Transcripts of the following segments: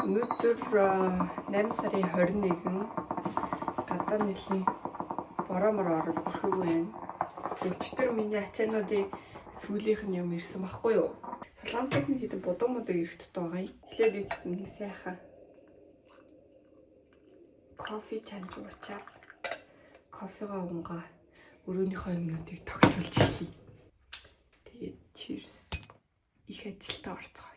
Өнөөдөр 8 сарын 21 гадаа нэлийн бороо орол бүрхэг байна. Өчтөр миний ачаануудын сүүлийнх нь юм ирсэн баггүй юу? Солонгосоос нэг хэдэн будуу модыг ирэхттэй байгаа юм. Эхлээд үчсэн нэг сайхан кофе чанж уучаад кофегаа унгаа өрөөнийхөө юмнуудыг тогтчулж эхлэе. Тэгээд cheers. Их ажилтаа орцгоо.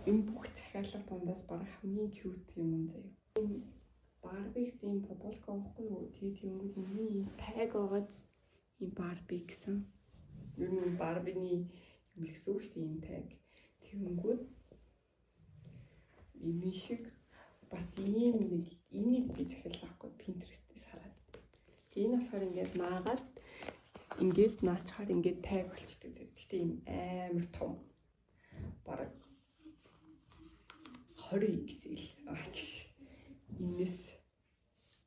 Энэ бүх захиалга дундаас бараг хамгийн cute юм заяа. Энэ Barbie гэсэн бодолго авахгүй юу? Тэгээд тэнгууд энэ tag байгааз энэ Barbie гэсэн. Юу нэг Barbie-ний юм л гэсэн үг шүү дээ энэ tag. Тэнгууд энэ шиг бас ийм нэг энийг би захиалга авахгүй Pinterest-ээс хараад. Энэ болохоор ингээд наагаад ингээд наачаар ингээд tag болчдөг заяа. Гэхдээ ийм амар том. Бараг 20 XL аач. Инээс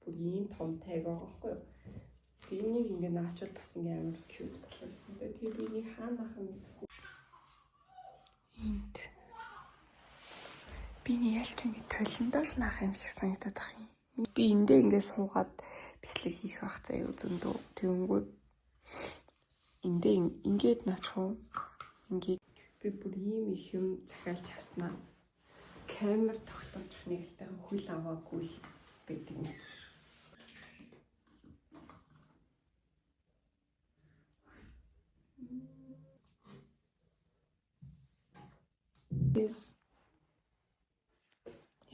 бүр ийм том tag байгаа байхгүй юу? Тэнийг ингээд наачвал бас ингээд амар cute болчихсон. Тэгээ би нэг хаанах юм гэдэггүй. Энд би нэг ялч ингээд толиндоо л наах юм шиг санагдаад байх юм. Би эндээ ингээд суугаад бичлэг хийх ах заяа зөндөө. Тэнгүүд эндээ ингээд наачвал ингээд би бүр ийм их юм захиалж авснаа. Камер тогтоочих нэг л тайхан хөл аваагүй байдаг юм. This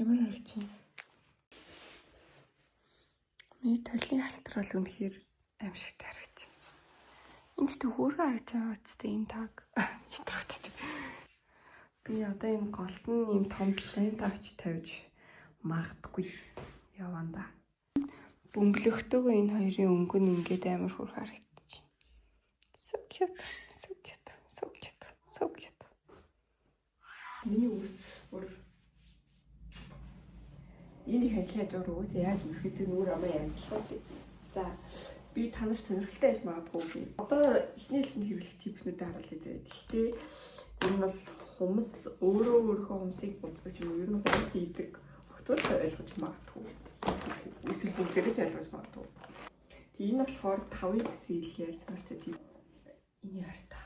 ямар харагч юм. Миний толын халтар бол үнэхээр аимшигтай харагч юм. Энд тэ хөөргөн харагч байгаа ч тэ энэ таг итроттэй. Би одоо энэ голд нь ийм том плент авч тавьж магадгүй яванда. Бөмбөлөгтөөгөө энэ хоёрын өнгө нь ингээд амар хурх харагдаж байна. So cute, so cute, so cute, so cute. Миний үс бүр энийг ажиллаж байгаа үсээ яаж үсгэцээ нүүр амаа ямжлах вэ? За би та нар сонирхолтой байж магадгүй. Одоо эхний хэлцэнд хэрэглэх типнүүдийг харуулъя заяа. Гэхдээ энэ бол хүмүүс өөрөө хүмүүсийг боддог юм. Ер нь хүмүүс хийдэг. Огтуд ойлгож магадгүй. Эсвэл бүгдээрээ ч ойлгож магадгүй. Тэгээ энэ болохоор 5XL яаж мартай тийм. Энийг хартаа.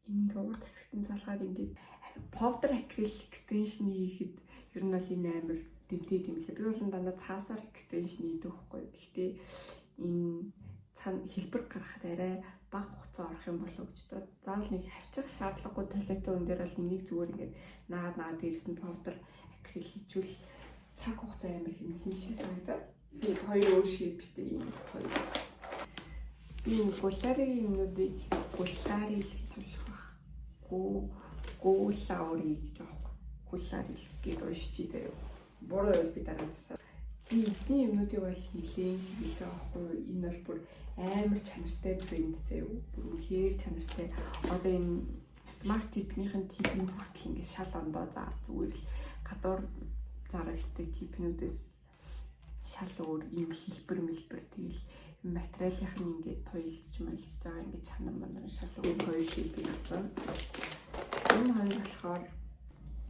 Энэ урд хэсэгтэн залгаад ингээд powder acrylic extension хийхэд ер нь бол энэ амар дэмтэй юм лээ. Би бол дандаа цаасаар extension хийдэг байхгүй. Гэхдээ энэ цаана хэлбэр гаргахад арай бага хугацаа орох юм болов гэж бодоод заавал нэг хавчих шаардлагагүй талитай өн дээр бол энийг зүгээр ингээд наад дээрээс нь powder acryl хийчихвэл цаг хугацаа амар хэмшиг санагдаад би хоёр өөр шиптэй юм хоёр. Би гулари юмнуудыг гулари л гэж унших байх. Гулари гэж аахгүй. Гулари л гэж уншчих заяа. Бороо би дараацсан. Би юмнуудыг бол нэлээд хэлж байгаа байхгүй юу? Энэ бол бүр амар чанартай брэнд заяа. Бүр үнэхээр чанартай. Одоо энэ смарт типнийхэн типний хүртэл ингээд шал ондоо заа зүгээр л гадуур зарагддаг типнүүдээс шал өөр ийм хэлбэр тэгэл материалынх нь ингээд туйлцж байгаа ингээд чанар манар шал өөр хоёр шиг байсан. Энэ хоёр болохоор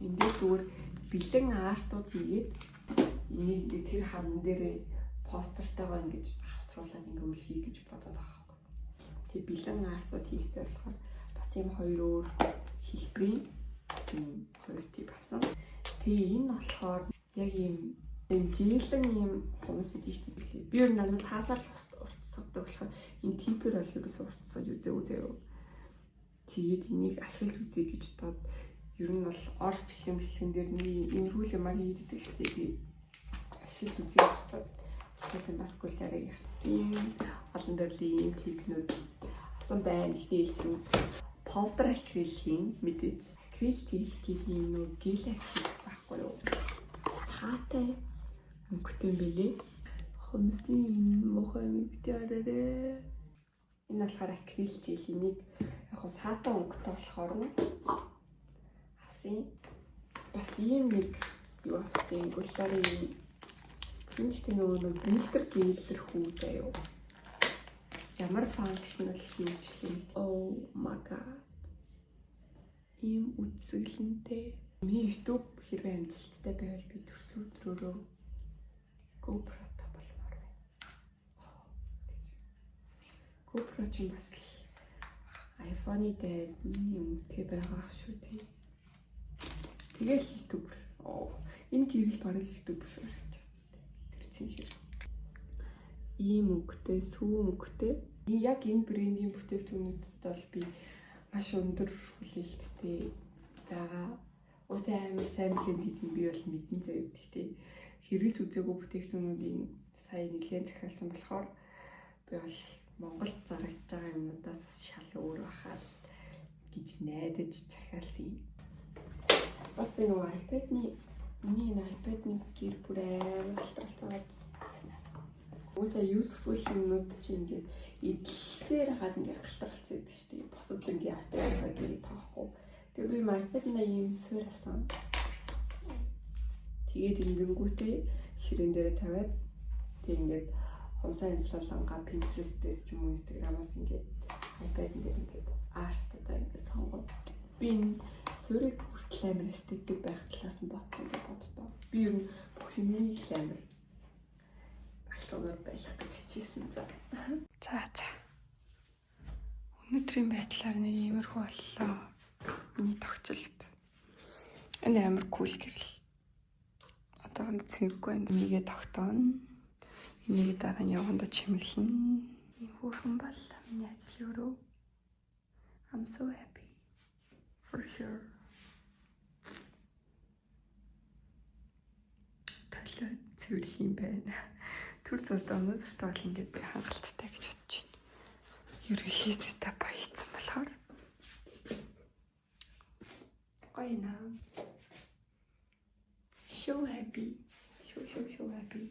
эндээ зүгээр бэлэн артууд хийгээд энийг ингээ тэр харан дээрээ постертайгаа ингэж авсруулаад ингээ үлхий гэж бодоод байгаа байхгүй. Тэг бэлэн артууд хийх зорилгоор бас юм хоёр өөр хэлбэрийн хоёр тип авсан. Тэгээ энэ болохоор яг юм жийлэн юм хүмүүс үүдэн шүү дээ. Би өөр нэг цаасаар л уртсагдаг болохоор энэ типээр бол ерөөсөө уртсаж үзээгүй. Тэгээд энийг ашиглаж үзье гэж бодоод ер нь бол орс бэлэн дээр нэг иймэрхүү юмар хийдэг шүү дээ. Би ашиглаж үзье гэж бодоод тэгсэн бас гүлээрээ ийм олон төрлийн типнүүд авсан байна. Ихний хэлцэнүүд powder acrylic мэдээж акрил жилийн юм нөө гел акрил байхгүй юу? Саатай өнгөтэй билээ. Хомсны мохоо мэдээрээ. Энэ болохоор акрил жилийн яг саатай өнгөтэй болохоор авсан. Бас ийм нэг юу авсан гүлээрээ Энд нөгөө билдер гэлэр хүү заяа. Ямар функшнал хийж юм. Oh my god. Ийм үзэсгэлэнтэй. Миний YouTube хэрвээ амжилттай байвал би төрс өдрөөрөө GoPro-тай болмоор байна. GoPro ч бас iPhone-ы дээр юмтэй байгаа шүү дээ. Тэгэл YouTuber. Энэ гэрэл бараг YouTuber шүү. Ийм өнгөтэй, сүү өнгөтэй. Яг энэ брендийн бүтээгдэхүүнүүдэд бол би маш өндөр хүлээлттэй байгаа. Уусаа амар сайн брэнд гэдэг нь би бол мэдэн заяа гэхдээ хэрэгж үзээгүй бүтээгдэхүүнүүдийн сая нэлээд захиалсан болохоор би бол Монголд зарагдж байгаа юмудаас шал өөр бахаа гэж найдаж захиалсан юм. Бас би нөгөө миний iPad-ны гэр бүр амар алтралцаад уусаа useful юмнууд чинь ингээд эдлсээр хагаад ингээд галтаралцсан гэдэг шүү дээ. Босод ингээд iPad-аа гэрээ тоохгүй. Тэгээ би iPad-на ийм суур авсан. Тэгээд ингэнгүүтээ ширээн дээрээ тавиад тэг ингээд хумсаа инсталлангаа Pinterest-ээс ч юм уу Instagram-аас ингээд iPad-н дээр ингээд арт-аа ингээд сонгоод би суурийг хүртэл амар эстетик байх талаас нь бодсон гэж боддоо. Би ер нь бүх юмыг амар алцгаар байх гэж хичээсэн за. За. Өнөөдрийн байдлаар нэг иймэрхүү боллоо. Миний тогтцолд. Энэ амар кул гэрэл. Одоогонд цэвгүй энэ нэгээ тогтооно. Энийг дараа нь явганда чимэглэн. Ийм хөөрхөн боллоо миний ажил өрөө. I'm so happy. For sure. Талаа цэвэрлэх юм байна. Түр зурд өнөөдөр бол ингээд би хангалттай гэж бодож байна. Ерөнхий сетап хийсэн болохоор гоё наа. So happy. So happy.